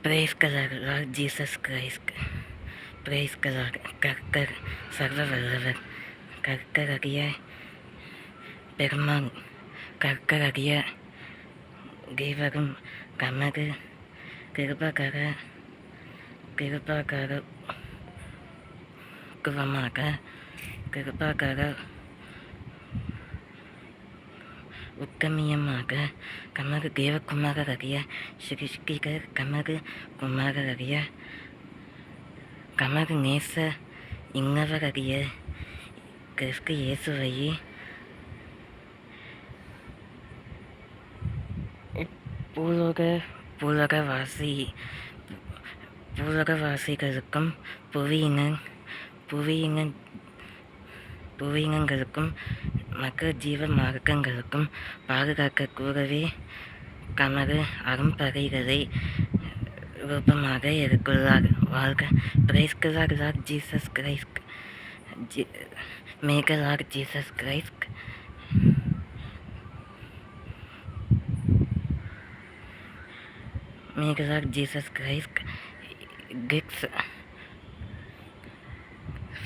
Praise God, Lord Jesus Christ. Praise God, கர்த்தர் சர்வ வல்லவர். கர்த்தராகிய பெருமான், கர்த்தராகிய தேவரும் தமது கிருபகர உத்தமியமாக கமது தேவகுமாரராகிய ஸ்ரீஸ்கிகர் கமது குமாரராகிய கமது நேச இன்னவராகிய கிறிஸ்து இயேசுவை பூலோகவாசிகளுக்கும் புவியினங்களுக்கும் மக்கள் ஜீவ மார்க்கங்களுக்கும் பாதுகாக்க கூறவே தமது அரும்பறைகளை ரூபமாக எடுத்துள்ளார். வாழ்க. Praise the Lord Jesus Christ. May the Lord Jesus Christ gets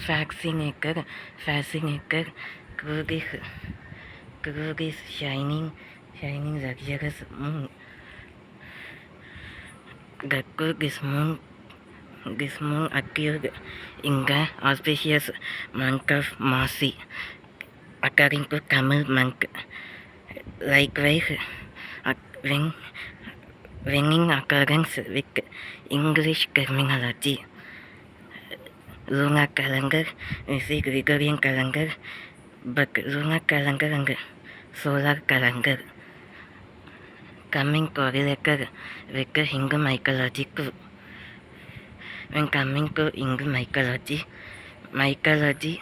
fascinated Kurgis shining luxurious moon. The Kurgis moon appeared in the auspicious month of March, according to Tamil month. Likewise, when in accordance with English terminology, lunar calendar is the Gregorian calendar, but lunar calendar and solar calendar coming correlated with the Hindu mythology. When coming to Hindu mythology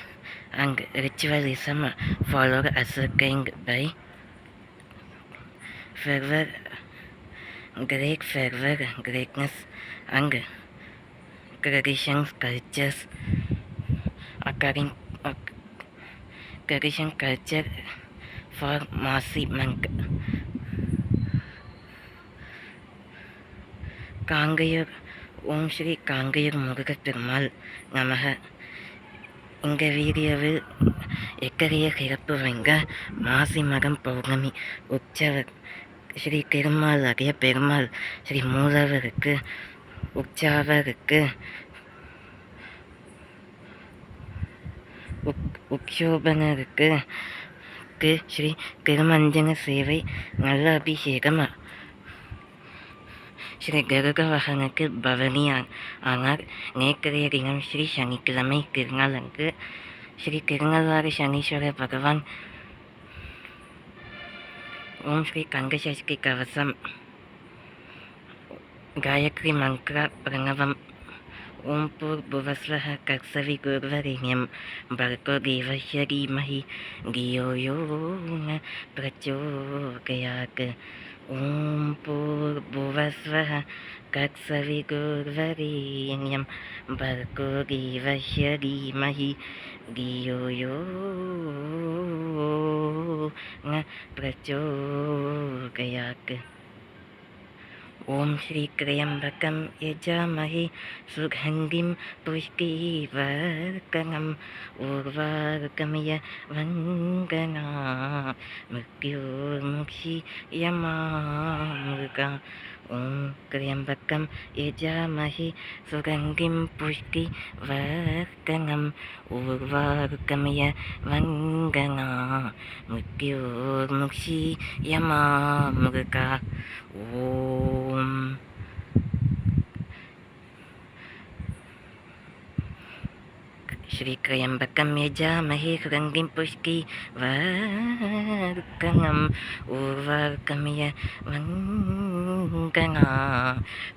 and ritualism followed ascertained by Greek fervor, greatness and traditions cultures. According tradition culture for Marsi monk. காங்கையூர் ஓம் ஸ்ரீ காங்கையூர் முருகப் பெருமாள் நமக. இந்த வீடியோவில் எக்கரிய சிறப்பு வாய்ந்த மாசி மகம் பௌர்ணமி உற்சவர் ஸ்ரீ திருமால் ஆகிய பெருமாள் ஸ்ரீ மூலவருக்கு உற்சோபனருக்கு ஸ்ரீ திருமஞ்சன சேவை நல்ல அபிஷேகம் ஸ்ரீ கருக வாகனக்கு பவனி ஆனார். நேற்றைய தினம் ஸ்ரீ சனிக்கிழமை திருநாள் அன்று ஸ்ரீ திருநள்ளாறு சனீஸ்வர பகவான் ஓம் ஸ்ரீ கங்கசஷ்டி கவசம் காயத்ரி மந்த்ரா பிரணவம் ஓம் பூர் புவஸ்வஹ கர்சவி குர்வரேண்யம் பர்கோ தேவஸ்ய தீமஹி தியோ யோ ந பிரச்சோதயாத். ஓம் பூர் புவஸ்வஹ கர்சவி குர்வரேண்யம் பர்கோ தேவஸ்ய தீமஹி தியோ யோ ந பிரச்சோதயாத். ஓம் ஸ்ரீ த்ரியம்பகம் யஜாமஹே சுகந்திம் புஷ்டிவர்தனம் உர்வாருகமிய வந்தனா மிருத்யோர்முக்ஷீயமாமிருகா. ஓம் த்ரியம்பகம் யஜாமஹே சுகந்திம் புஷ்டிவர்தனம் உர்வாருகமிய வந்தனா மிருத்யோர்முக்ஷீயமாமிருகா. ஓம் ஸ்ரீ த்ரியம்பகம் யஜாமஹே சுகந்திம் புஷ்டிவர்தனம் உர்வாருகமிய வந்தனா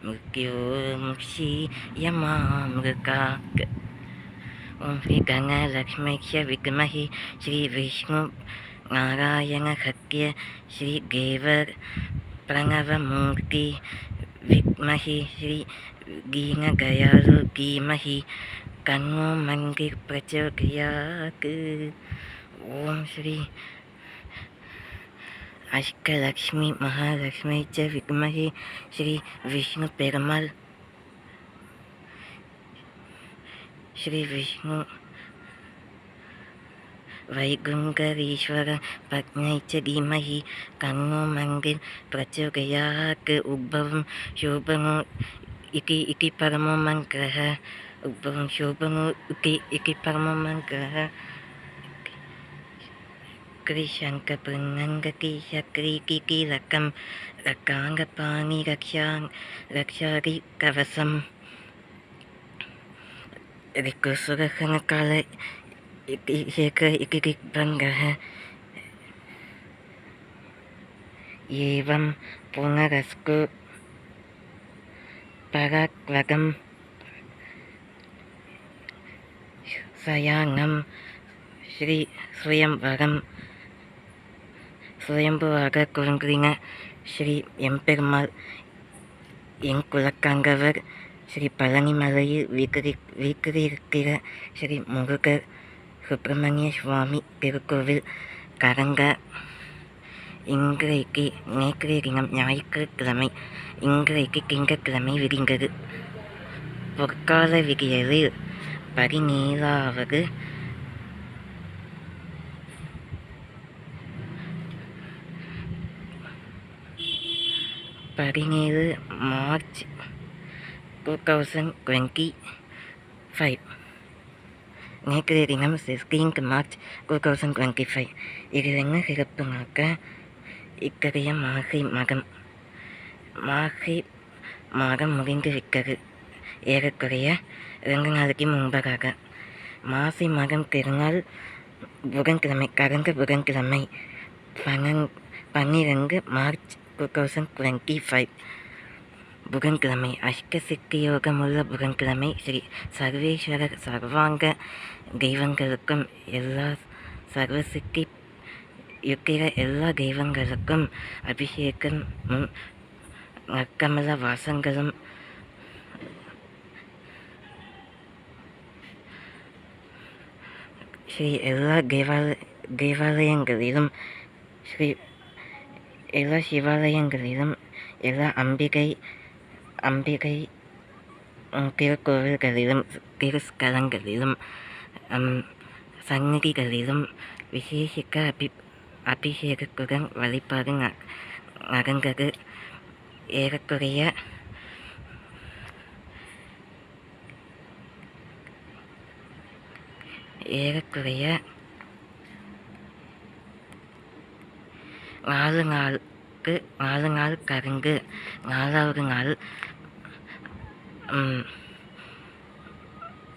மிருத்யோர்முக்ஷீயமாமிருகா. ஓம் ஸ்ரீ கணலக்ஷ்மீய வித்மஹே ஸ்ரீ விஷ்ணு நாராயண சத்ய ஸ்ரீ தேவர் பிரணவமூர்த்தி வித்மஹே ஸ்ரீ தீனதயாளு தீமஹி தன்னோ மந்திர் பிரச்சோதயாத். ஓம் ஸ்ரீ அஷ்டலக்ஷ்மி மகாலக்ஷ்மி ச வித்மஹே ஸ்ரீ விஷ்ணு பெருமாள் ஸ்ரீ விஷ்ணு வைகுங்கரீஸ்வர பத்னை ச தீமஹி தன்னோ மங்கில் பிரச்சோதயாத் உத்பவம் சோபனோ இகி பரமோ மந்திரः உத்பவம் சோபனோ இகி பரமோ மந்திரः கிரிசங்க பிருங்கங்கி சக்ரி கிகிலக்கம் ரக்காங்க பாணி ரக்ஷாரி கவசம் ரிக்குசுரகனகால இகிபங்கः ஏவம் புனரஸ்கு பராக்வகம் சயானம் ஸ்ரீ ஸ்வயம்வரம் சுயம்புவாக குறுங்குறின ஸ்ரீ எம்பெருமாள் எங்குலக்காங்கவர் ஸ்ரீ பழனிமலையில் வீற்றிருக்கிற ஸ்ரீ முருகர் சுப்பிரமணிய சுவாமி திருக்கோவில் கரங்க இன்றைக்கு நேற்றைய தினம் ஞாயிற்றுக்கிழமை, இன்றைக்கு திங்கட்கிழமை விடிந்தது. பொற்கால விடியலில் 17வது மார்ச் 2025. நேற்றைய தினம் 16 மார்ச் 2025. இதில் என்ன சிறப்புனாக்க, இத்தகைய மாசி மாதம் முடிந்து விட்டது. ஏறக்குறைய 2 நாளைக்கு முன்பதாக மாசி மாதம் திருநாள் புதன்கிழமை, கடந்த புதன்கிழமை 12 மார்ச் 2025 புதன்கிழமை, அஷ்டசித்தி யோகமுள்ள புதன்கிழமை. ஸ்ரீ சர்வேஸ்வரர் சர்வாங்க தெய்வங்களுக்கும் சர்வசித்தி இருக்கிற எல்லா தெய்வங்களுக்கும் அபிஷேகமும் நற்கமல வாசங்களும் ஸ்ரீ எல்லா தேவாலயங்களிலும், ஸ்ரீ எல்லா சிவாலயங்களிலும், எல்லா அம்பிகை திருக்கோவில்களிலும், திருஸ்தலங்களிலும், சந்நிதிகளிலும் விசேஷிக்க அபிஷேகத்துடன் வழிபாடு நடந்தது. ஏறக்குறைய 4 நாள் கடந்து 4வது நாள்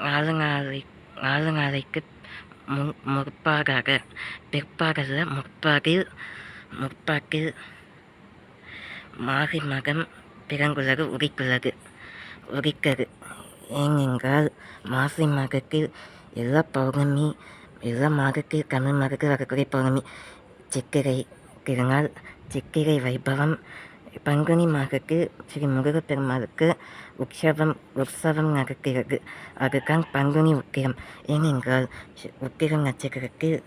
4 நாளைக்கு முற்பாகில் மாசி மகம் பிறங்குள்ளது உதித்தது. ஏனென்றால் மாசி மகத்தில் எல்லா பௌர்ணமி, எல்லா மாதத்தில் தமிழ் மாதத்தில் வரக்கூடிய பௌர்ணமி சித்திரை திருநாள், சித்திரை வைபவம். பங்குனி மாதத்தில் ஸ்ரீ முருகப்பெருமாளுக்கு உற்சவம் நடக்கிறது. அதுதான் பங்குனி உத்திரம். ஏனென்றால் உத்திரம் நட்சத்திரத்தில்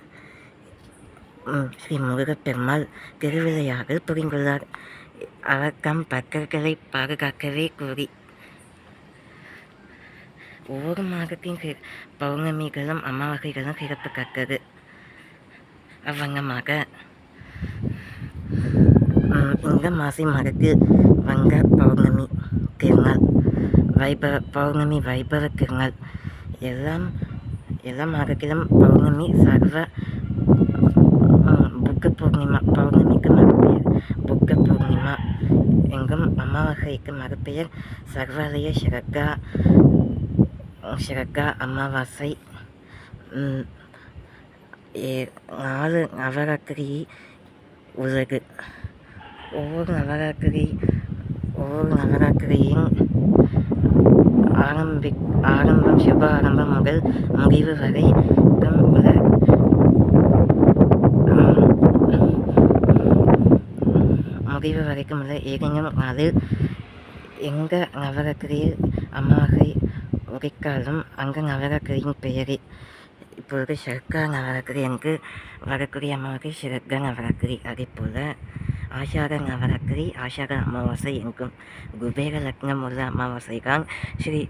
ஸ்ரீ முருகப்பெருமாள் திருவிளையாடல் புரிந்துள்ளார். அவர் தம் பக்தர்களை பாதுகாக்கவே கூறி ஒவ்வொரு மாதத்தின் பௌர்ணமிகளும் அமாவாசைகளும் சிறப்பு கற்றது. அவ்வண்ணமாக இந்த மாசி மாதத்தில் வந்த பௌர்ணமி திருநாள், பௌர்ணமி வைபவ திருநாள். எல்லா மாதத்திலும் பௌர்ணமி சர்வ புத்த பூர்ணிமா, பௌர்ணமிக்கு மறுபெயர் புத்த பூர்ணிமா எங்கும், அமாவாசைக்கு மறுபெயர் சர்வாலய சிரக்கா அமாவாசை. 4 நவராத்திரி உள்ளது. ஒவ்வொரு நவராத்திரியின் ஆரம்பம் சுப ஆரம்பம் முதல் முடிவு வரை முடிவு வரைக்கும் உள்ள ஏதேனும் நாளில் எந்த நவராத்திரியில் அமாவாசை உதித்தாலும் அந்த நவராத்திரியின் பெயரே. இப்பொழுது சர்க்கா நவராத்திரி என்று வரக்கூடிய அமாவாசை சிரக்கா நவராத்திரி. அதே போல ஆஷாட நவராத்திரி, ஆஷாட அமாவாசை எங்கும். குபேர லக்னம் உள்ள அமாவாசை தான் ஸ்ரீ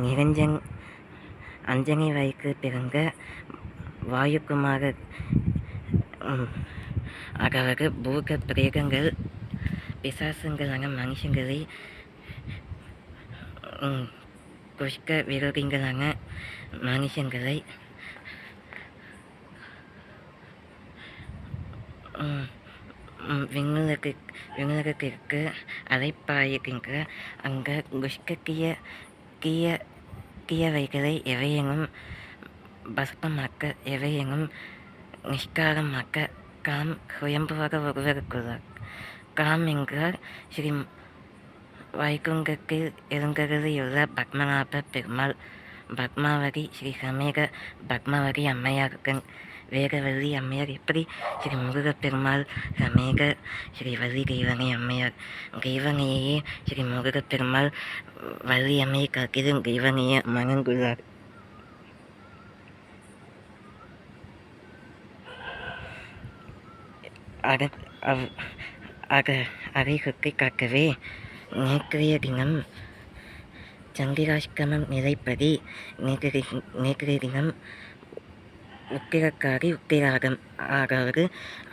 நிரஞ்சன் அஞ்சனை வயிற்று பிறந்த வாயுக்குமார அதாவது பூத பிரேதங்கள் பிசாசுங்களான மனுஷங்களை குஷ்க விரோதிகளான மனுஷங்களை விண்ணுலகிற்கு அழைப்பாயிருக்கின்ற அங்க குஷ்க கியவைகளை எவையெனும் பஸ்பமாக்க எவையெனும் நிஷ்காரமாக்க காம் சுயம்புவாக ஒருவருக்குள்ளார். காம் என்றால் ஸ்ரீ வைகுங்கத்தில் எழுந்தருளியுள்ள பத்மநாப பெருமாள், பத்மாவதி ஸ்ரீ சமேக பத்மாவதி அம்மையாருடன் வேகவல்லி அம்மையார். எப்படி ஸ்ரீ முருகப்பெருமாள் சமேக ஸ்ரீ வள்ளி தெய்வனை அம்மையார். தெய்வனையே ஸ்ரீ முருகப்பெருமாள் வள்ளி அம்மையை காக்கிலும் தெய்வனையை மணங்குள்ளார். அதை சுற்றி காக்கவே நேற்றைய தினம் சந்திராஷ்டமம் நிலைப்படி நேற்றைய தினம் உத்திராகம், அதாவது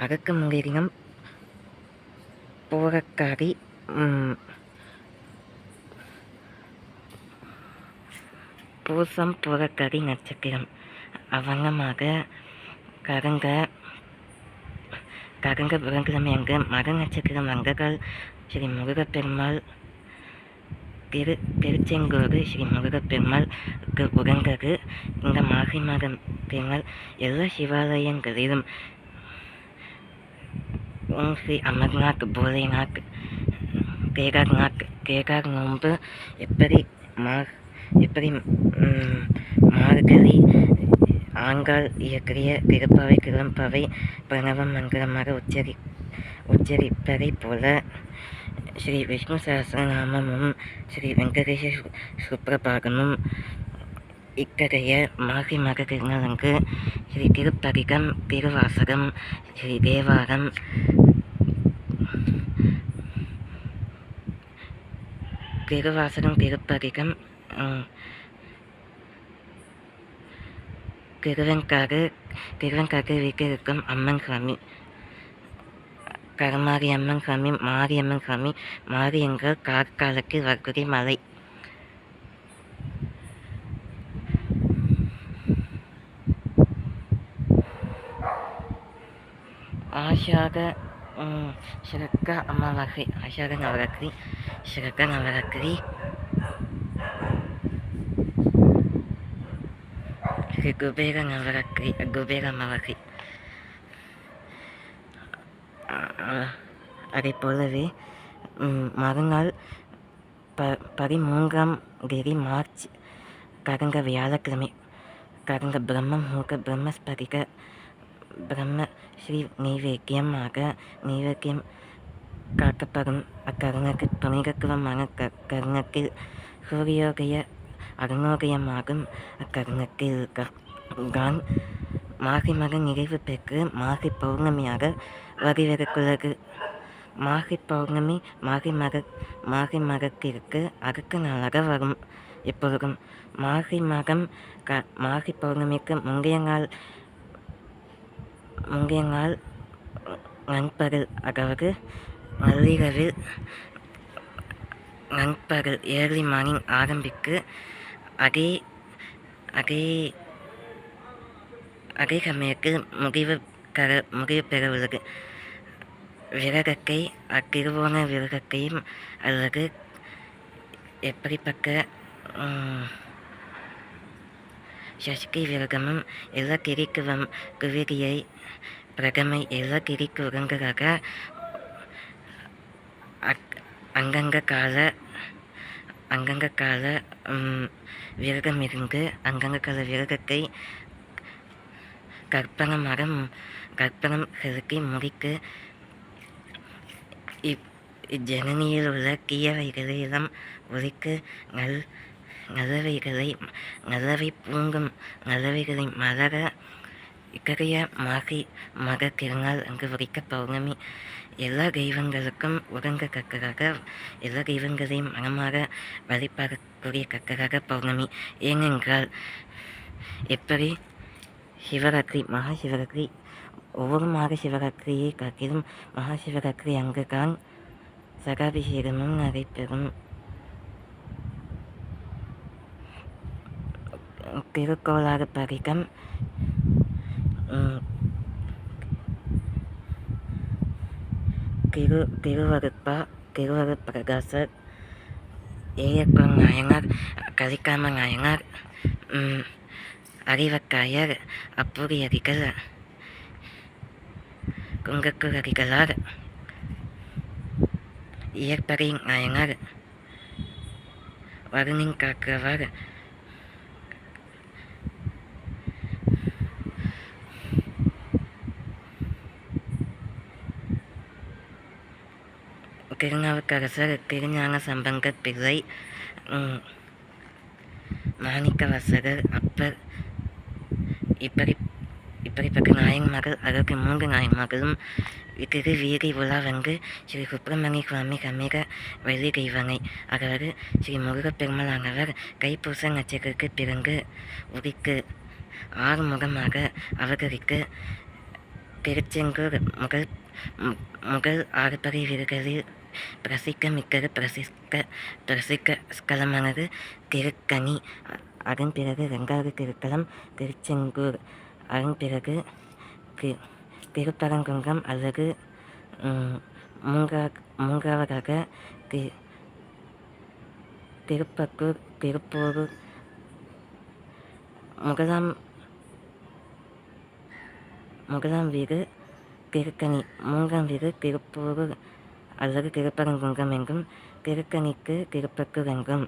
அதற்கு முந்தைய தினம் பூரக்காரி பூசம் பூரக்காரி நட்சத்திரம். அவங்கமாக கரங்க புதன்கிழமை அங்கு மக நட்சத்திரம் வந்ததால் ஸ்ரீ முருகப்பெருமாள் திருச்செங்கோடு ஸ்ரீ முருகப்பெருமாளுக்கு உகந்தது. இந்த மாசி மாதம் பெருமாள் எல்லா சிவாலயங்களிலும் ஓம் ஸ்ரீ அமர்நாத், போலேநாத், கேதார்நாத் நோன்பு எப்படி மார்கழி ஆங்கால் இயக்கிய திருப்பாவை கிளம்பாவை பிரணவ மங்களமாக உச்சரிப்பதை போல ஸ்ரீ விஷ்ணு சஹஸ்ரநாமமும் ஸ்ரீ வெங்கடேஷ சுப்ரபாதமும் இத்தகைய மாசி மக திருநாளங்கு ஸ்ரீ திருப்பதிகம், திருவாசகம், ஸ்ரீ தேவாரம், திருப்பதிகம், திருவெண்காடு வீட்டிற்கும் அம்மன் சாமி, கருமாரி அம்மன் சாமி, மாரியம்மன் சாமி. மாரி என்றால் கார்காலத்தில் வரக்கூடிய மலை. ஆஷாட சிறக்க அமாவாசை, ஆஷாட நவராத்திரி, சிறக்க நவராத்திரி, ஸ்ரீ குபேர நவராத்திரி, குபேர அமாவாசை. அதை போலவே மறுநாள் 13ஆம் தேதி மார்ச் கடந்த வியாழக்கிழமை கடந்த பிரம்ம முகூர்த்த பிரம்மஸ்பதிக பிரம்ம ஸ்ரீ நைவேத்தியம் காக்கப்படும் அக்கருணத்தில் புனிதத்துவமான கருணத்தில் சூரியோதய அருணோதயமாகும் அக்கருணத்தில் தான் மாசி மகம் நிறைவு பெற்று மாசி பௌர்ணமியாக வரிவதற்குள்ளது. மாசி பௌர்ணமி மாசி மகத்திற்கு அடுத்த நாளாக வரும். எப்பொழுதும் மாசி மகம் மாசி பௌர்ணமிக்கு முந்தைய நாள் நண்பகல், அதாவது நள்ளிரவில் நண்பகல் ஏர்லி மார்னிங் ஆரம்பிக்கு அதே சமயத்தில் முடிவு பெற உள்ளது. விரதத்தை அத்திருவோண விரதத்தையும் அல்லது எப்படிப்பட்ட சஷ்டி விரதமும் எல்லா திரிக்குவம் குவிரியை பிரதமை எல்லா திரிக்கு உரங்களாக அங்கங்க கால விரதம் இருந்து அங்கங்க கால விரதத்தை கற்பனம் செலுத்தி முடித்து இஜனனியில் உள்ள தீயவைகளை எல்லாம் ஒழித்து நல்லவை பூங்கும் நல்லவைகளை மலர இத்தகைய மாசி மக திருநாள் அங்கு உரிக்க பௌர்ணமி எல்லா தெய்வங்களுக்கும் உறங்கத்தக்கதாக எல்லா தெய்வங்களையும் மனமாக வழிபாடக்கூடிய தக்கதாக பௌர்ணமி. ஏனென்றால் எப்படி சிவராத்திரி மகா சிவராத்திரி ஒவ்வொரு மாத சிவராத்திரியை காட்டிலும் மகா சிவராத்திரி அங்குதான் சகாபிஷேகமும் நடைபெறும். திருக்கோளாறு பரிகம் திருவருட்பிரகாசர், ஏயக்குளம் நாயனார், கலிக்காம நாயனார், அறிவக்காயர், அப்பூரியடிகள், குங்கக்குரடிகளார், இயற்பறை நாயனார், வருணின் காக்கிறவர், திருநாவுக்கரசர், திருஞான சம்பந்தர் பிள்ளை, மாணிக்கவாசகர், அப்பர், இப்படிப்பட்ட நாயன்மார்கள் 63 நாயன்மார்களும் திரு வீதி உலா வந்து ஸ்ரீ சுப்பிரமணிய சுவாமி சமீர வள்ளி தெய்வனை, அதாவது ஸ்ரீ முருகப்பெருமாளானவர் தைப்பூச நட்சத்திரக்கு பிறந்து உதிக்கு ஆறுமுகமாக அவதரித்து திருச்செந்தூர் முதல் ஆறுபடை வீடுகளில் பிரசிக்க ஸ்தலமானது திருக்கனி. அதன் பிறகு 2வது திருத்தலம் திருச்செந்தூர். அதன் பிறகு திருப்பரங்குன்றம் அல்லது மூன்றாவதாக திருப்பத்தூர். திருப்பூர் முதலாம் வீடு திருக்கனி, 3ஆம் வீடு திருப்பூர் அல்லது திருப்பரங்குன்றம் என்றும், திருக்கனிக்கு திருப்பத்தூர் என்றும்.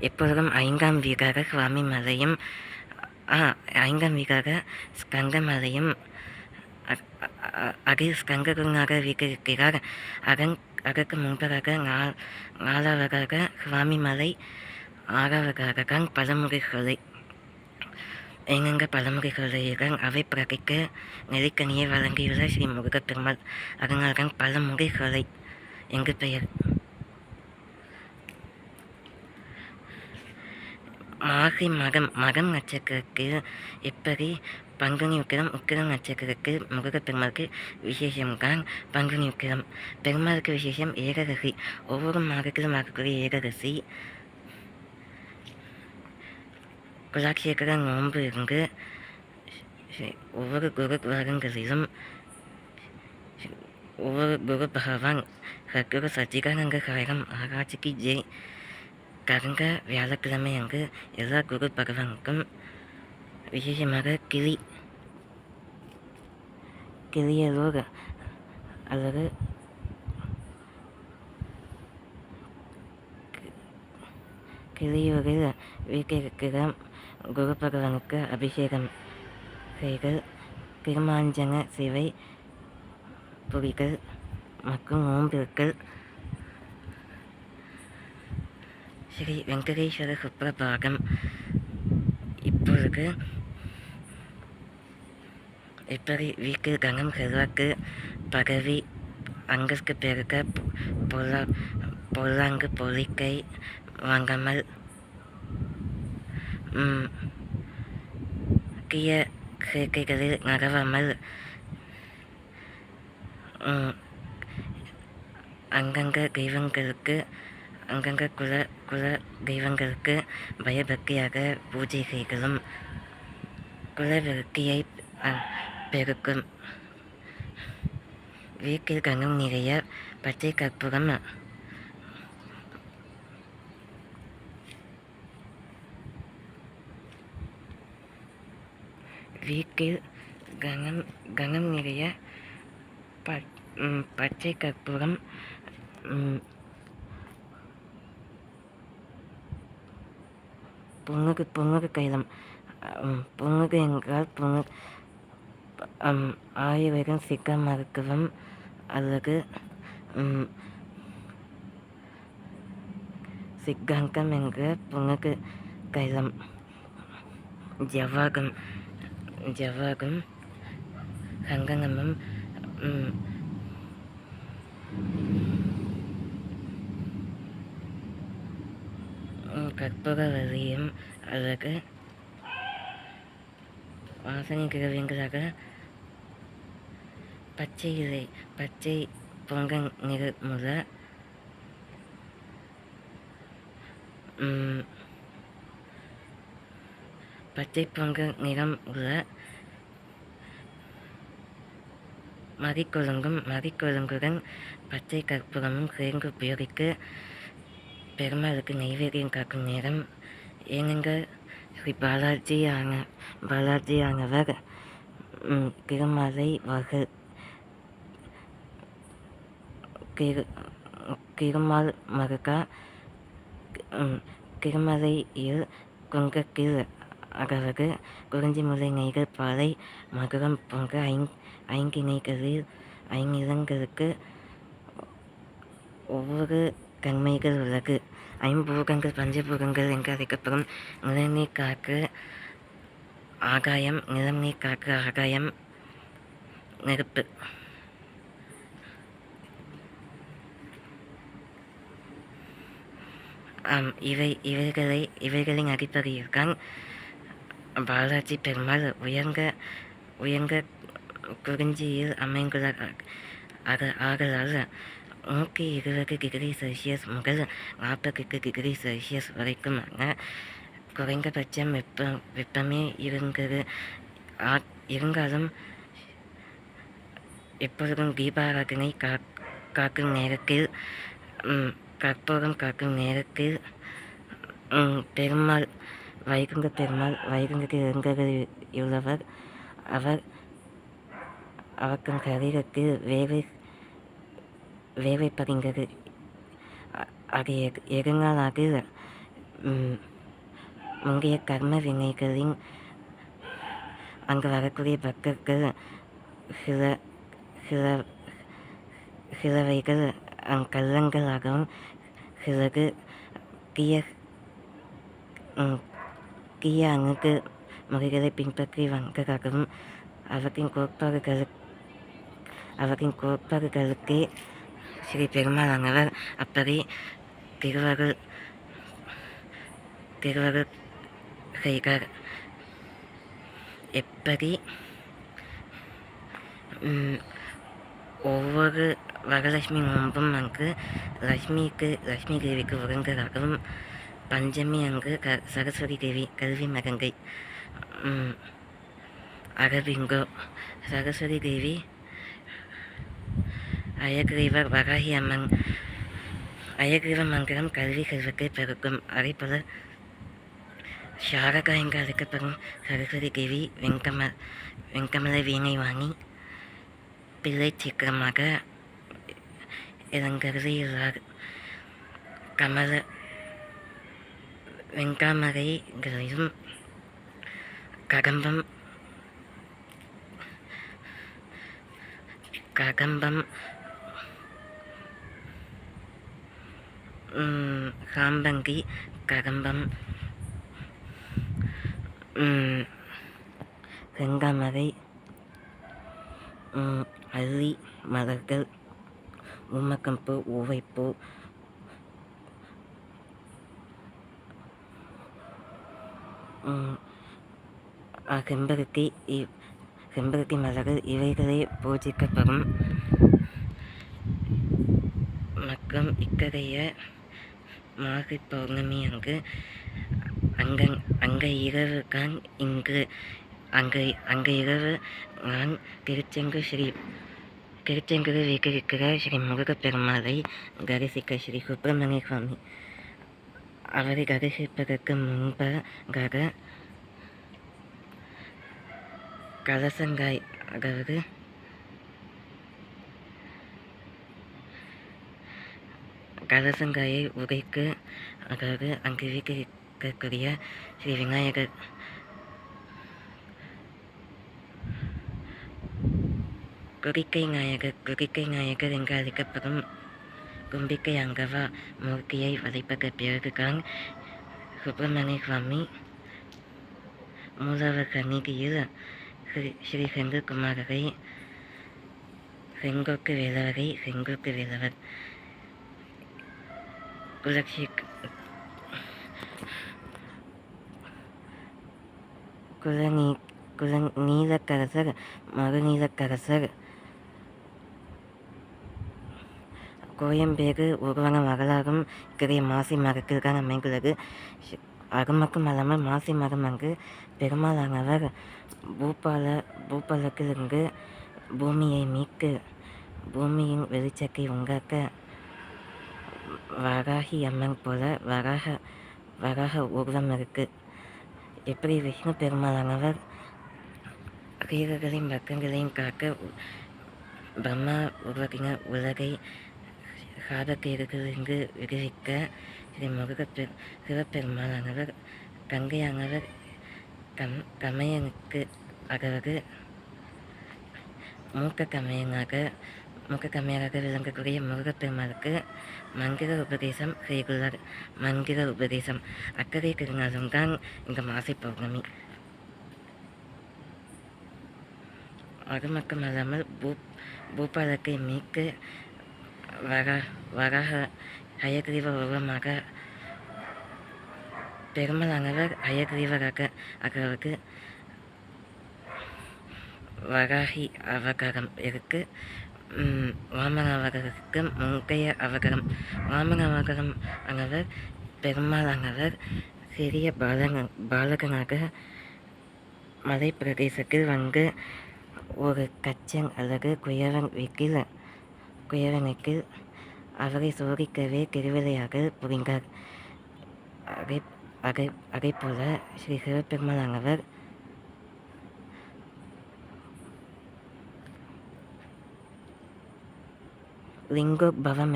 எப்பொழுதும் 5ஆம் வீடாக சுவாமி மலையும் 5ஆம் வீடாக ஸ்கந்தமலையும் அதில் ஸ்கந்தகுருநாக வீட்டிருக்கிறார். அதற்கு முன்பதாக 4ஆவதாக சுவாமி மலை, 6ஆவதாக தான் பழமுறை சோலை. எங்கெங்க பழமுறை சோலைகள் அவை பிரகைக்க நெறிக்கனியை வழங்கியுள்ள ஸ்ரீ முருகப்பெருமாள். அதனால்தான் பழமுறை சோலை என்று பெயர். மாசி மகம் நட்சத்திரக்கு எப்படி பங்குனி உக்கிரம் நட்சத்திரக்கு முருகப்பெருமாளுக்கு விசேஷம்தான் பங்குனி உக்கிரம். பெருமாளுக்கு விசேஷம் ஏகாதசி. ஒவ்வொரு மாதத்திலும் ஆகக்கூடிய ஏகாதசி குலாட்சேகர நோன்பு இருந்து ஒவ்வொரு குரு வாரங்களிலும் ஒவ்வொரு குரு பகவான் சத்குரு சச்சிதானந்த சாரம் மகாராஜுக்கு ஜெய் கடந்த வியாழக்கிழமை அங்கு எல்லா குரு பகவானுக்கும் விசேஷமாக கிளியலூர் அல்லது கிளியூரில் வீட்டிருக்கிற குரு பகவானுக்கு அபிஷேகம் செய்தல், திருமாஞ்சன சிவை புரிதல் மற்றும் நோம்பிருத்தல். ஸ்ரீ வெங்கடேஸ்வர சுப்ரபாதம். இப்பொழுது இப்படி வீட்டில் கனம் செல்வாக்கு பதவி அங்கிற்கு பெருக பொல்லாங்கு பொலிக்கை வாங்காமல் தீய சேர்க்கைகளில் நகராமல் அங்கங்க குல தெய்வங்களுக்கு பயபக்தியாக பூஜை செய்களும் குலவிருத்தியை பெருக்கும். வீட்டில் கங்கும் நிறைய பச்சை கற்பூரம், வீட்டில் கனம் நிறைய பச்சை கற்பூரம், புங்குகு கைலம். புங்குகு என்றால் ஆயுர்வேதம் சித்த மருத்துவம் அல்லது சித்தாந்தம் என்ற புங்குகு கைலம். ஜவாகம் சங்கங்கமும் கற்பூர வலியும் அல்லது வாசனை திரவியங்களாக பச்சை இலை, பச்சை பொங்க நிறமுள்ள பச்சை பொங்க நிறம் உள்ள மதிக்கொழுங்குடன் பச்சை கற்பூரமும் சேர்ந்து உபயோகித்து பெருமாளுக்கு நைவேத்தியம் காக்கும் நேரம். ஏனென்றால் ஸ்ரீ பாலாஜியானவர் திருமாலை திருமால் மருகா திருமலையில் குன்றத்தில் அதாவது குறிஞ்சி முல்லை நெய்தல் பாலை மதுரம் போன்ற ஐங்கிணைகளில் ஐநிலங்களுக்கு ஒவ்வொரு தன்மைகள் உள்ளது. ஐம்பூதங்கள் பஞ்சபூதங்கள் என்று அழைக்கப்படும் நிலநீர் காற்று ஆகாயம், நிலம் நீர் காற்று ஆகாயம், நெருப்பு. இவைகளின் அடிப்படையில் தான் பாலாஜி பெருமாள் உயர்ந்த குறிஞ்சியில் அமைந்துள்ள ஆகலால் 120 டிகிரி செல்சியஸ் முதல் 40 டிகிரி செல்சியஸ் வரைக்குமான குறைந்தபட்சம் வெப்பமே இருந்தாலும் எப்பொழுதும் தீபாராதனை காக்கும் நேரத்தில் கற்பூரம் காக்கும் நேரத்தில் பெருமாள் வைகுண்டத்தில் இருந்தவர் அவருக்கு சரீரத்தில் வேலை பதிந்தது. அது எதனாலாக முந்தைய கர்ம வினைகளின் அங்கு வரக்கூடிய பக்தர்கள் சிலவைகள் கள்ளங்களாகவும் சிலது தீய அணுகு முறைகளை பின்பற்றி வந்ததாகவும் அவற்றின் கோட்பாடுகளுக்கே ஸ்ரீ பெருமாளானவர் அப்படி திருவருள் செய்தார். எப்படி ஒவ்வொரு வரலட்சுமி நோன்பும் அங்கு லட்சுமி தேவிக்கு உகந்ததாகவும், பஞ்சமி அங்கு சரஸ்வதி தேவி கல்வி மகங்கை அரபிங்கோ, சரஸ்வதி தேவி அயக்ரீவர் வராகி அம்மன், அயக்ரீவ மந்திரம் கல்வி செல்வத்தை பெருக்கும். அதேபோல சாரகா என்று அழைக்கப்படும் சரஸ்வதி தேவி வெங்கமல வீணை வாங்கி பிள்ளை சீக்கிரமாக இளங்கருதியுள்ளார். கமல வெங்காமரைகளிலும் ககம்பம் சாம்பங்கி ககம்பம் செங்காமரை அல்லி மலர்கள் ஊமக்கம்பூ ஊவைப்பூ செம்பருத்தி மலர்கள் இவைகளே பூஜிக்கப்படும். மற்றும் இத்தகைய மாசி பௌர்ணமி அங்க இரவு தான் அங்க இரவு நான் திருச்செங்கூர் வீட்டிருக்கிற ஸ்ரீ முருகப்பெருமாளை தரிசிக்க ஸ்ரீ சுப்பிரமணிய சுவாமி அவரை தரிசிப்பதற்கு முன்பாக கலசங்காய், அதாவது கலசங்காயை உடைக்கு, அதாவது அங்கு வீட்டிருக்கக்கூடிய ஸ்ரீ விநாயகர் குடிக்கை நாயகர் என்று அழைக்கப்படும் கும்பிக்கை அங்கவா மூர்த்தியை வதைப்பட்ட பிறகுதான் சுப்பிரமணிய சுவாமி மூலவர் சந்நிதியில் ஸ்ரீ செந்தில்குமாரரை செங்கோக்கு வேலவர் நீலக்கரசர் மறுநீலக்கரசர் கோயம்பேடு உருவன மகளாகும் இக்கரைய மாசி மரத்தில்தான் அமைந்துள்ளது. அது அல்லாமல் மாசி மரம் அங்கு பெருமாளானவர் பூபாலத்திலிருந்து பூமியை மீட்டு பூமியின் வெளிச்சத்தை உண்டாக்க வராகி அம்மன் போல வராக உருவம் இருக்கு. எப்படி விஷ்ணு பெருமாளானவர் வீரர்களின் பக்கங்களையும் காக்க பிரம்மா உருவாக்கின உலகை சாபக்கேடுகளிலிருந்து விடுவிக்க சிவபெருமானானவர் கங்கையானவர் கமையனுக்கு அதாவது மூக்க கமையனாக விளங்கக்கூடிய முருகப்பெருமாளுக்கு மந்திர உபதேசம் செய்துள்ளார். மந்திர உபதேசம் அக்கறை திருநாளும் தான் இந்த மாசி பௌர்ணமி. அது மட்டுமல்லாமல் பூபாலத்தை மீட்டு வராக ஹயக்ரீவ உருவமாக பெருமாளானவர் ஹயக்ரீவராக அதாவது வராகி அவதாரம் இருக்கு. வாமன அவதாரத்துக்கு முந்தைய அவதாரம். வாமன அவதாரம் ஆனவர் பெருமாளானவர் சிறிய பாலகனாக மலை பிரதேசத்தில் வந்து ஒரு கச்சன் அல்லது குயவனுக்கு அவரை சோதிக்கவே திருவிளையாக புரிந்தார். அதைப்போல ஸ்ரீ சிவபெருமானானவர் லிங்கோத்பவம்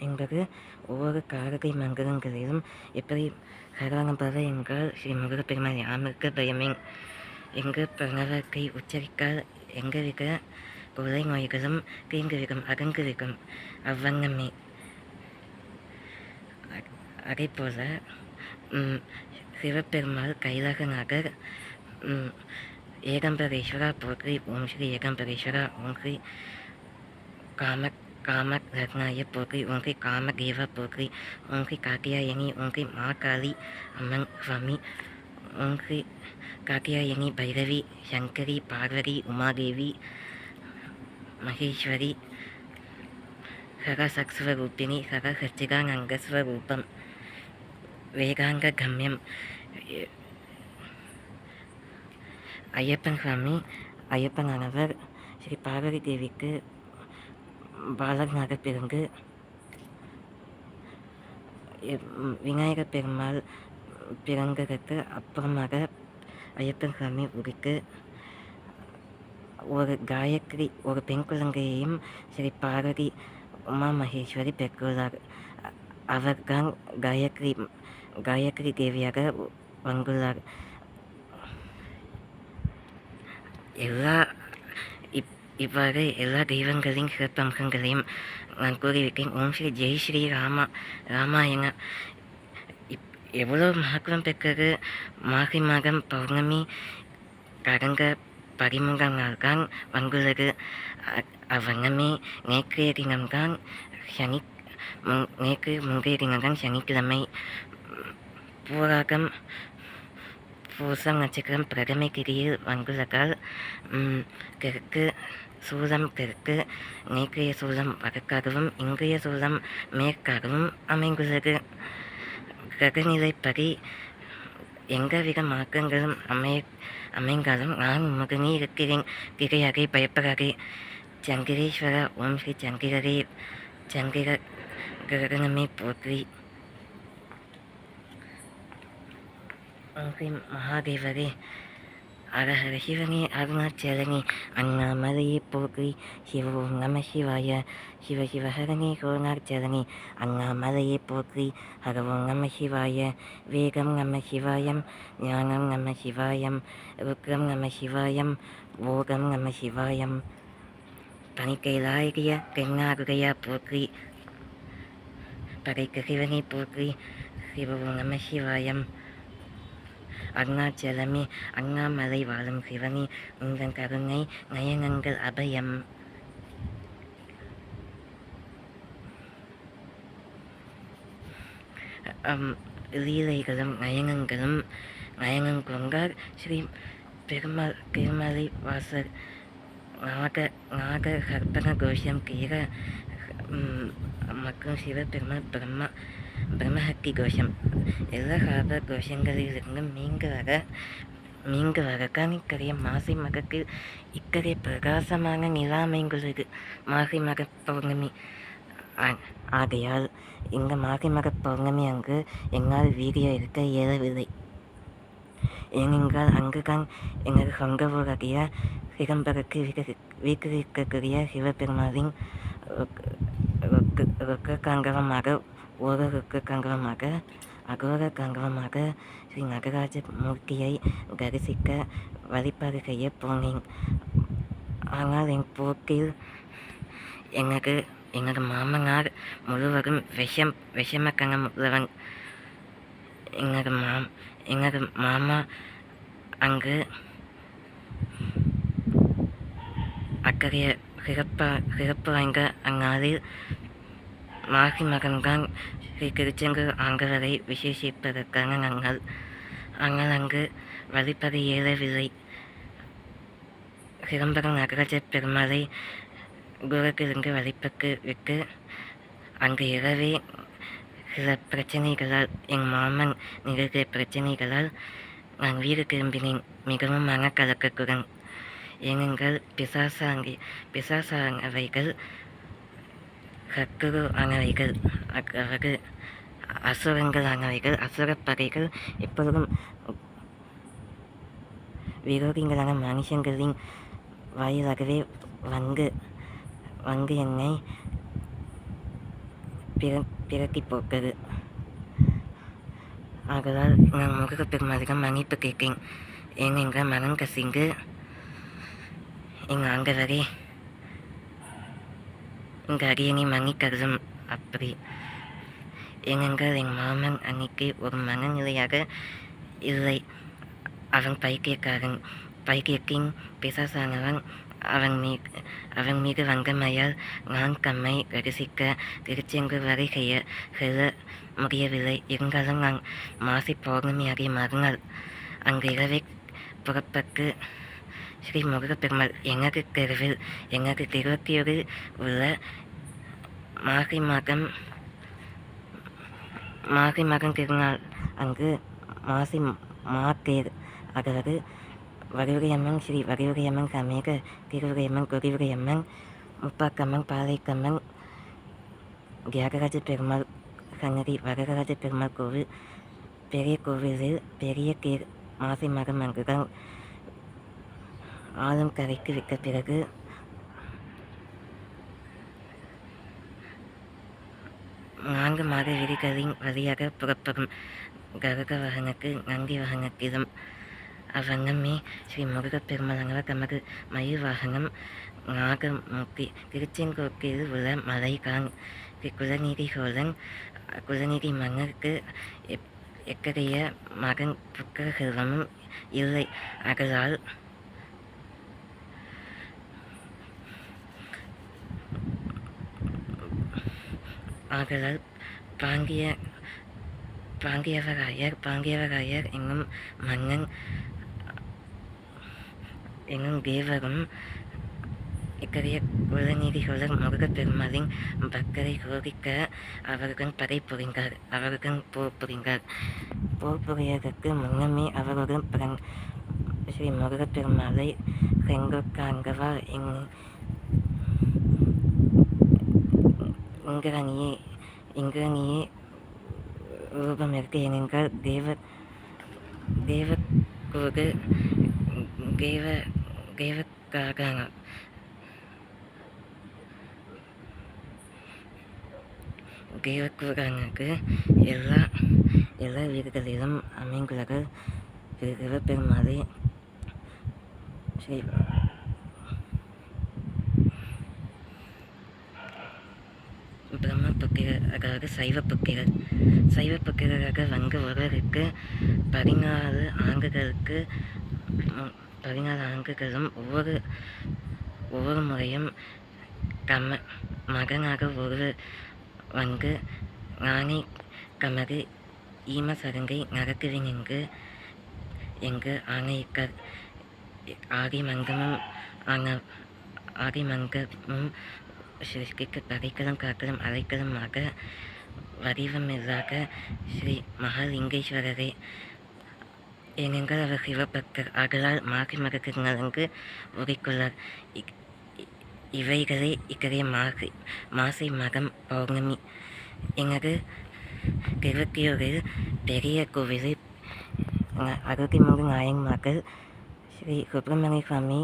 என்பது ஒவ்வொரு காரகை மந்திரங்களிலும் எப்படி சரவணபவ என்றால் ஸ்ரீ முருகப்பெருமாள் யாமிற்கு பயமே, எங்கு பிரணவத்தை உச்சரிக்கால் எங்கவிக கொலை நோய்களும் தீங்குவிகம் அகங்குவிகம் அவ்வண்ணமே. அதேபோல சிவபெருமாள் கைலாசநாதர் ஏகம்பரேஸ்வரா போற்றி ஓம் ஸ்ரீ ஏகம்பரேஸ்வரா ஓம் ஸ்ரீ காம ரத்னாய போற்றி ஓம் ஸ்ரீ காமதேவா போற்றி ஓம் ஸ்ரீ காத்தியாயனி ஓம் ஸ்ரீ மாகாளி அம்மன் சுவாமி ஓம் ஸ்ரீ காத்தியாயனி பைரவி சங்கரி பார்வதி உமாதேவி மகேஸ்வரி சகசக்ஸ்வரூபிணி சகசச்சிதானந்தஸ்வரூபம் வேதாங்க கம்யம். ஐயப்பனானவர் ஸ்ரீ பார்வதி தேவிக்கு பாலகனாக பிறந்து விநாயகர் பெருமாள் பிறந்ததற்கு அப்புறமாக ஐயப்பன் சுவாமி உருக்கு ஒரு பெண் குழந்தையையும் ஸ்ரீ பார்வதி உமா மகேஸ்வரி பெற்றுள்ளார். அவர்தான் காயத்ரி தேவியாக வந்துள்ளார். இவ்வாறு எல்லா தெய்வங்களின் சிறப்பம்சங்களையும் நான் கூறிவிட்டேன். ஓம் ஸ்ரீ ஜெய் ஸ்ரீ ராமாயண. எவ்வளோ மகத்துவம் பெற்றது. மாசி மாதம் பௌர்ணமி கடந்த 13 நாள் தான் வந்துள்ளது. அவ்வண்ணமே நேற்றைய தினம்தான் முந்தைய தினம்தான் சனிக்கிழமை. பூராகம் பூசம் நட்சத்திரம் பிரதமை திதியில் வந்துள்ளதால் தெற்கு நேற்றைய சூழம் வடக்காகவும் இன்றைய சூழம் மேற்காகவும் அமைந்துள்ளது. கிரகநிலைப்படி எந்தவித மாற்றங்களும் அமைந்தாலும் நான் உமகனே இருக்கிறேன். திரையாகை பயப்படாதே. சந்திரேஸ்வரா ஓம் ஸ்ரீ சந்திர கிரகணமே போற்றி. ஓம் ஸ்ரீ மகாதேவரே அரஹர சிவனே அருணாச்சலனே அண்ணாமலையே போற்றி. சிவோம் நம சிவாய. சிவஹரணே கோணாச்சலனே அண்ணாமலையே போற்றி. ஹரவோம் நம சிவாய. வேகம் நம சிவாயம். ஞானம் நம சிவாயம். ருத்ரம் நம சிவாயம். போகம் நம சிவாயம். பனிக்கைலாய தென்னாருடையா போற்றி. படைக்க சிவனை போற்றி. சிவோம் நம சிவாயம். அருணாச்சலமே அண்ணாமலை வாழும் சிவனே உங்கள் கருணை நயனங்கள் அபயம். லீலைகளும் நயனங்களும் நயனம் கொண்டார் ஸ்ரீ பெருமாள் திருமலை வாசல் நாக நாக கற்பக கோஷம் கீர மற்றும் சிவபெருமாள் பிரம்மஹத்தி கோஷம் எல்லா கால கோஷங்களிலிருந்தும் மீண்டு வர கனிக்கரிய மாசி மகத்தில் இக்கரைய பிரகாசமான நிலா அமைந்துள்ளது. மாசி மக பௌர்ணமி ஆகையால் இந்த மாசி மக பௌர்ணமி அங்கு என்னால் வீடியோ இருக்க இயலவில்லை. ஏனென்றால் அங்குதான் எனது சொந்த ஊராகிய சிதம்பரத்தில் வீட்டிலிருக்கக்கூடிய சிவபெருமானின் ருக்க காங்கவமாக ஒரு ருக்க காங்கவமாக அகோர காங்கவமாக ஸ்ரீ நடராஜ மூர்த்தியை தரிசிக்க வழிபாடு செய்ய போனேன். ஆனால் என் போக்கில் எனது மாமனார் முழுவதும் விஷமக்கணம் உள்ளவன். எனது மாமா அங்கு அக்கறைய சிறப்பு வாய்ந்த அந்நாளில் மாசி மகன்தான் ஸ்ரீ திருச்செங்கோடு ஆண்டவரை விசேஷிப்பதற்கான நாங்கள். ஆனால் அங்கு வழிபட இயலவில்லை. சிதம்பரம் நடராஜ பெருமாளை தூரத்திலிருந்து வழிபட்டு விட்டு அங்கு இரவே சில பிரச்சனைகளால் என் மாமன் நிகழ்ந்த பிரச்சனைகளால் நான் வீடு திரும்பினேன் மிகவும் மனக்கலக்கத்துடன். ஏனென்றால் பிசாசானவைகள் சத்துரு ஆனவைகள் அதாவது அசுரங்கள் ஆனவைகள் அசுரப்படைகள் எப்பொழுதும் விரோதிகளான மனுஷங்களின் வாயிலாகவே வந்து என்னை பிறக்கி போட்டது. ஆகலால் நான் முருகப்பெருமாளிடம் மன்னிப்பு கேட்கிறேன். ஏனென்றால் மனம் கசிந்து எங்கள் ஆண்டவரே இந்த அரியணை மன்னிக்கருதும் அப்படி. ஏனென்றால் என் மாமன் அன்னைக்கு ஒரு மனநிலையாக இல்லை. அவன் பைக்கியத்தின் பிசாசானவன் அவன் மீது வங்கமையால் நான் தம்மை தரிசிக்க திருச்செங்கோடு வரை செல்ல முடியவில்லை. இருந்தாலும் நான் மாசி பௌர்ணமியாகிய மறுநாள் அங்கு இரவே புறப்பட்டு ஸ்ரீ முருகப்பெருமாள் எனது தெருவில் எனது திருவத்தியூரில் உள்ள மாசி மகம் திருநாள் அங்கு மாசி மாத்தேர் அதாவது வரிவுரையம்மன் ஸ்ரீ வரிவுரையம்மன் சமேக திருவுரையம்மன் குறிவுரையம்மன் முப்பாக்கம்மன் பாலைக்கம்மன் தியாகராஜ பெருமாள் சன்னதி வரதராஜ பெருமாள் கோவில் பெரிய கோவிலில் பெரிய தேர் மாசி மகம் அங்குதான் ஆளும் கரைக்கு விட்ட பிறகு நான்கு மாத வீதிகளின் வழியாக புறப்படும் கருக வாகனக்கு நந்தி வாகனத்திலும் அவ்வண்ணமே ஸ்ரீ முருகப்பெருமாள் தமது மயில் வாகனம் நாகமூர்த்தி திருச்செங்கோட்டில் உள்ள மலைகான் ஸ்ரீ குலநீதி மன்னருக்கு எத்தகைய மகன் புத்திர செல்வமும் இல்லை. ஆகலால் பாண்டியவராயர் என்னும் மன்னன் என்னும் தேவரும் இத்தகைய குலநீதி சோழர் முருகப்பெருமாளின் பக்தரை சோதிக்க அவருடன் அவருடன் போர் புரிந்தார். போர் புரியதற்கு முன்னமே அவருடன் ஸ்ரீ முருகப்பெருமாளை செங்கோட்காங்கவா இங்கிரணியே ரூபமிருக்கு. ஏனென்றால் தேவக்கூறானுக்கு எல்லா வீடுகளிலும் அமைந்துள்ளார்கள். சிவபெருமாளை ஸ்ரீ பிரம்ம புத்திரர் அதாவது சைவ புத்திரராக வந்து ஒருவருக்கு 14 ஆண்டுகளும் ஒவ்வொரு முறையும் மகனாக ஒருவர் வந்து நானே தமது ஈம சடங்கை நடத்துவேன் என்று ஆணையிட்டார். ஆதிமங்கமும் அங்க ஆதிமங்கமும் சிருஷ்டிக்கு தடைக்கலும் காக்கலும் அரைக்கலுமாக வடிவமில்லாத ஸ்ரீ மகாலிங்கேஸ்வரரே, ஏனென்றால் அவர் சிவபக்தர். ஆதலால் மாசி மகத்திற்கு உரைக்குள்ளார். இவைகளே இக்கரைய மாசி மகம் பௌர்ணமி. எனது திருவத்தியூரில் பெரிய கோவிலில் 63 நாயன்மார்கள் ஸ்ரீ சுப்பிரமணிய சுவாமி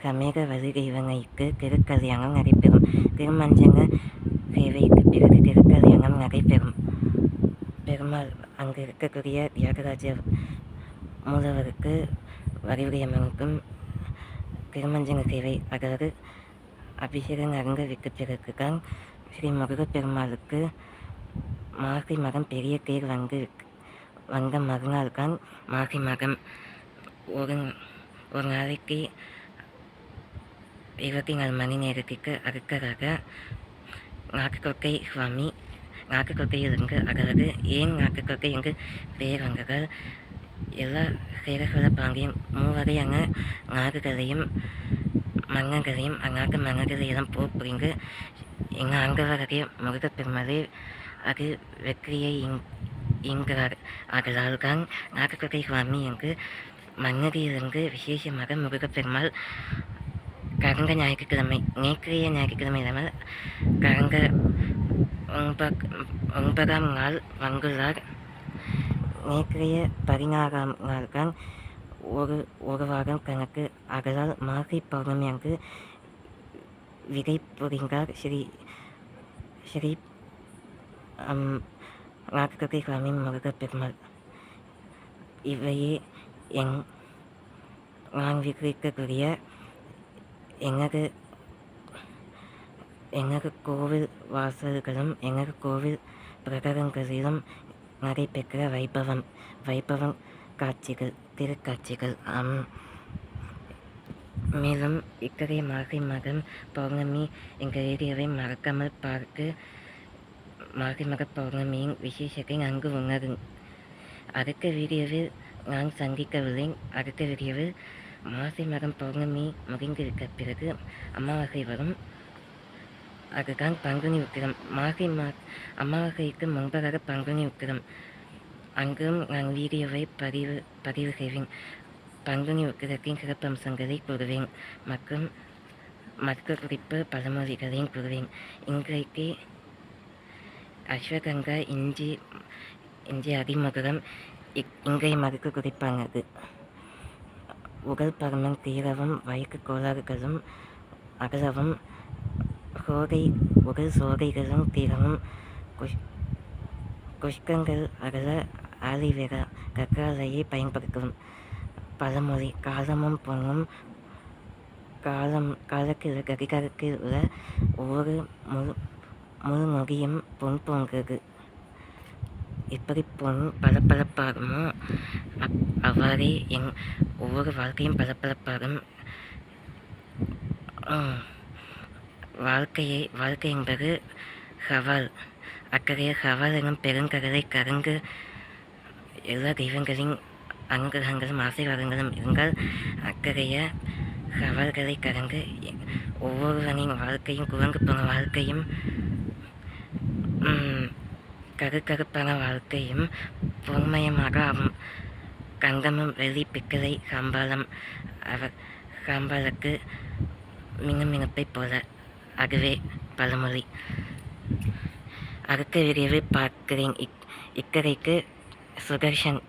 சமேதவதி தெய்வங்களுக்கு திருக்கல்யாணம் நடைபெறும். திருமஞ்சன சேவைக்கு பிறகு திருக்கல்யாணம் நடைபெறும். பெருமாள் அங்கு இருக்கக்கூடிய தியாகராஜ மூலவருக்கு வரிவுடையம்மனுக்கும் திருமஞ்சன சேவை, அதாவது அபிஷேகம் நடந்ததுக்கு பிறகுதான் ஸ்ரீ முருகப்பெருமாளுக்கு மாசி மகம் பெரிய தேர் வந்த மறுநாள் தான் மாசி மகம். ஒரு நாளைக்கு 24 மணி நேரத்துக்கு அடுத்ததாக நாட்டுக்கொட்டை சுவாமி நாட்டுக்கொட்டையிலிருந்து, அதாவது ஏன் நாட்டுக்கொட்டை என்று பெயர் வந்ததால் எல்லா சேரசோழ பாண்டியன் 3 வகையான நாடுகளையும் மன்னர்களையும் அந்நாட்டு மன்னர்களையெல்லாம் போர் புரிந்து எங்கள் ஆண்டவராகிய முருகப்பெருமாளே அது வெற்றியை ஈங்கிறார். ஆதலால் தான் நாட்டுக்கொட்டை சுவாமி என்று மன்னரிலிருந்து விசேஷமாக முருகப்பெருமாள் கடந்த ஞாயிற்றுக்கிழமை, நேற்றைய ஞாயிற்றுக்கிழமை இல்லாமல் கடந்த 9ஆம் நாள் வந்துள்ளார். நேற்றைய 16ஆம் நாள் தான் ஒரு வாரம் கணக்கு. ஆதலால் மாசி பௌர்ணமி அன்று விடை புரிந்தார் ஸ்ரீ நாட்டுக்கொட்டை சுவாமி முருகப்பெருமாள். இவையே நான் விவரிக்கக்கூடிய எனது கோவில் வாசல்களும் எனது கோவில் பிரகாரங்களிலும் நடைபெற்ற வைபவம் காட்சிகள், திருக்காட்சிகள். மேலும் இக்கரைய மாசி மகம் பௌர்ணமி எங்கள் வீடியோவை மறக்காமல் பார்த்து மாசி மக பௌர்ணமியின் விசேஷத்தை நன்கு உணரும். அடுத்த வீடியோவில் நான் சந்திக்கவில்லை. அடுத்த வீடியோவில் மாசி மகம் பௌர்ணமி முடிந்திருக்க பிறகு அமாவாசை வரும். அதுதான் பங்குனி உத்திரம். அமாவாசைக்கு முன்பதாக பங்குனி உத்திரம். அங்கும் நான் வீடியோவை பதிவு செய்வேன். பங்குனி உத்திரத்தின் சிறப்பம்சங்களை கூறுவேன் மற்றும் மற்ற குறிப்பு பழமொழிகளையும் கூறுவேன். இன்றைக்கு அஸ்வகங்கா இஞ்சி அதிமதுரம் இன்றைய மறுக்கு குறிப்பானது. உடல் பருமன் தீரவும், வயிற்று கோளாறுகளும் அகலவும், உடல் சோகைகளும் தீரவும், குஷ்கங்கள் அகல ஆலிவேரா கற்றாழையை பயன்படுத்தவும். பழமொழி: காலமும் பொண்ணும் காலக்கிழ கடிகாரத்தில் உள்ள ஒவ்வொரு முழு நொடியும் பொன் போன்றது. எப்படி பொன் பளபளப்பாகுமோ அவ்வாறே ஒவ்வொரு வாழ்க்கையும் பளபளப்பாகும். வாழ்க்கை என்பது சவால். அக்கறைய சவால் எனும் பெருங்கடலை கடந்து எல்லா தெய்வங்களின் அனுகிரகங்களும் ஆசீர்வாதங்களும் இருந்தால் அக்கறைய சவால்களை கடந்து ஒவ்வொருவனின் வாழ்க்கையும் குரங்கு போன வாழ்க்கையும் கருக்கருப்பான வாழ்க்கையும் பொன்மயமாக ஆகும். கங்கமும் வெள்ளி பிக்கலை சாம்பாலுக்கு மினுமினுப்பை போல. அதுவே பழமொழி. அடுத்த வீடியோவில் பார்க்கிறேன். இக்கரைக்கு சுதர்ஷன்.